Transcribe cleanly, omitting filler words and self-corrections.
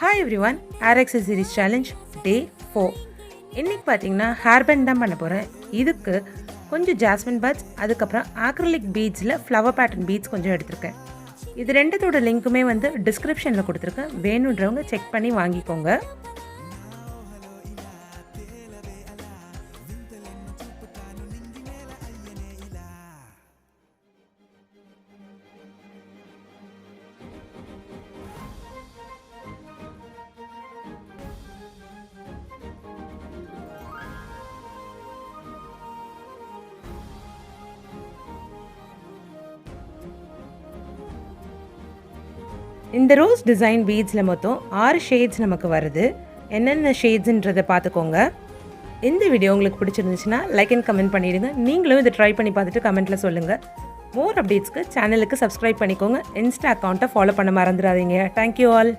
Hi every one, hair accessories challenge டே 4. இன்றைக்கி பார்த்தீங்கன்னா hair band தான் பண்ண போகிறேன். இதுக்கு கொஞ்சம் ஜாஸ்மின் பட்ஸ், அதுக்கப்புறம் ஆக்ரிலிக் பீட்ஸில் ஃப்ளவர் பேட்டர்ன் பீட்ஸ் கொஞ்சம் எடுத்திருக்கேன். இது ரெண்டுத்தோட லிங்க்குமே டிஸ்கிரிப்ஷனில் கொடுத்துருக்கேன். வேணுன்றவங்க செக் பண்ணி வாங்கிக்கோங்க. இந்த ரோஸ் டிசைன் பீட்ஸில் மொத்தம் 6 ஷேட்ஸ் நமக்கு வருது. என்னென்ன ஷேட்ஸுன்றதை பார்த்துக்கோங்க. இந்த வீடியோ உங்களுக்கு பிடிச்சிருந்துச்சுன்னா லைக் அண்ட் கமெண்ட் பண்ணிவிடுங்க. நீங்களும் இதை ட்ரை பண்ணி பார்த்துட்டு கமெண்ட்டில் சொல்லுங்கள். மோர் அப்டேட்ஸ்க்கு சேனலுக்கு சப்ஸ்கிரைப் பண்ணிக்கோங்க. இன்ஸ்டா அக்கௌண்ட்டை ஃபாலோ பண்ண மறந்துடாதீங்க. Thank you all.